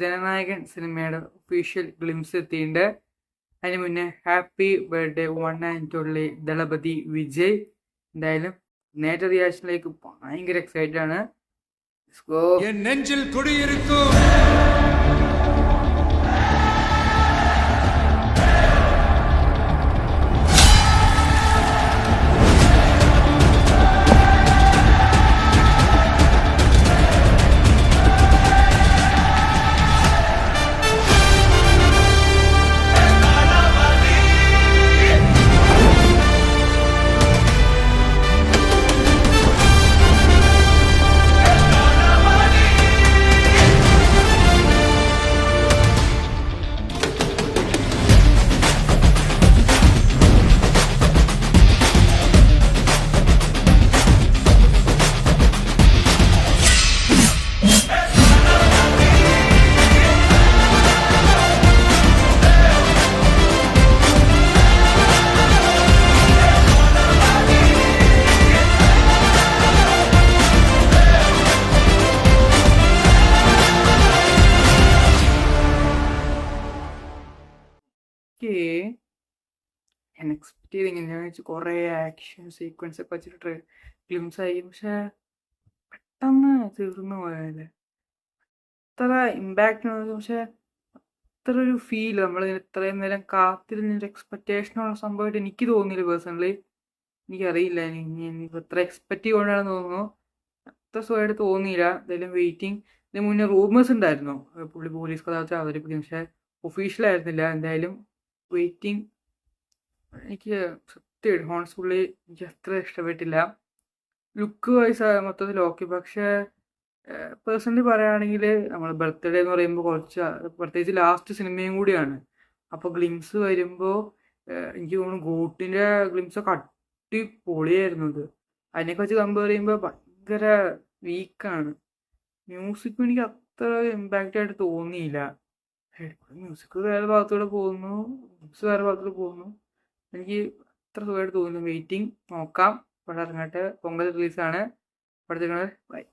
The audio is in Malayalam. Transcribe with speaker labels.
Speaker 1: ജനനായകൻ സിനിമയുടെ ഒഫീഷ്യൽ ഗ്ലിംസ് എത്തിയിട്ടുണ്ട്. അതിന് മുന്നേ happy birthday one and only Thalapathy Vijay. എന്തായാലും നേരത്തെ റിയാക്ഷനിലേക്ക് ഭയങ്കര എക്സൈറ്റഡ് ആണ്.
Speaker 2: നെഞ്ചിൽ കുടിയിരിക്കും.
Speaker 1: ഞാൻ എക്സ്പെക്ട് ചെയ്തിങ്ങനെ കുറേ ആക്ഷൻ സീക്വൻസ് ഒക്കെ വെച്ചിട്ട് ഗ്ലിംസ് ആയി, പക്ഷെ പെട്ടെന്ന് തീർന്നു പോയാല് അത്ര ഇമ്പാക്റ്റ്, പക്ഷെ അത്ര ഒരു ഫീൽ നമ്മൾ ഇത്രയും നേരം കാത്തിരുന്നൊരു എക്സ്പെക്റ്റേഷനുള്ള സംഭവമായിട്ട് എനിക്ക് തോന്നിയില്ല പേഴ്സണലി. എനിക്കറിയില്ല ഇനി എത്ര എക്സ്പെക്ട് ചെയ്തുകൊണ്ടാണെന്ന് തോന്നുന്നു, അത്ര സുഖമായിട്ട് തോന്നിയില്ല. എന്തായാലും വെയിറ്റിംഗ്. ഇതിന് മുന്നേ റൂമേഴ്സ് ഉണ്ടായിരുന്നു പുള്ളി പോലീസ് കഥാപാത്രം അവതരിപ്പിക്കും, പക്ഷെ ഒഫീഷ്യൽ ആയിരുന്നില്ല. എന്തായാലും വെയിറ്റിംഗ്. എനിക്ക് സത്യമായിട്ട് ഹോൺസ്ഫുള്ളി എനിക്ക് അത്ര ഇഷ്ടപ്പെട്ടില്ല. ലുക്ക് വൈസ് മൊത്തത്തിൽ ഓക്കെ, പക്ഷേ പേഴ്സണലി പറയുകയാണെങ്കിൽ നമ്മൾ ബർത്ത്ഡേ എന്ന് പറയുമ്പോൾ കുറച്ച് പ്രത്യേകിച്ച് ലാസ്റ്റ് സിനിമയും കൂടിയാണ്. അപ്പോൾ ഗ്ലിംസ് വരുമ്പോൾ എനിക്ക് തോന്നുന്നു ഗോട്ടിൻ്റെ ഗ്ലിംസൊക്കെ അടിപൊളിയായിരുന്നു. അത് അതിനെയൊക്കെ വെച്ച് കമ്പയർ ചെയ്യുമ്പോൾ ഭയങ്കര വീക്കാണ്. മ്യൂസിക്കും എനിക്ക് അത്ര ഇമ്പാക്റ്റ് ആയിട്ട് തോന്നിയില്ല. മ്യൂസിക് വേറെ ഭാഗത്തൂടെ പോകുന്നു, ഗ്ലിംസ് വേറെ ഭാഗത്തൂടെ പോകുന്നു. എനിക്ക് അത്ര സുഖമായിട്ട് തോന്നുന്നു. വെയിറ്റിംഗ്. നോക്കാം. പടം ഇറങ്ങട്ടെ. പൊങ്കൽ റിലീസാണ്. പടത്തിക്കുന്നത്. ബൈ.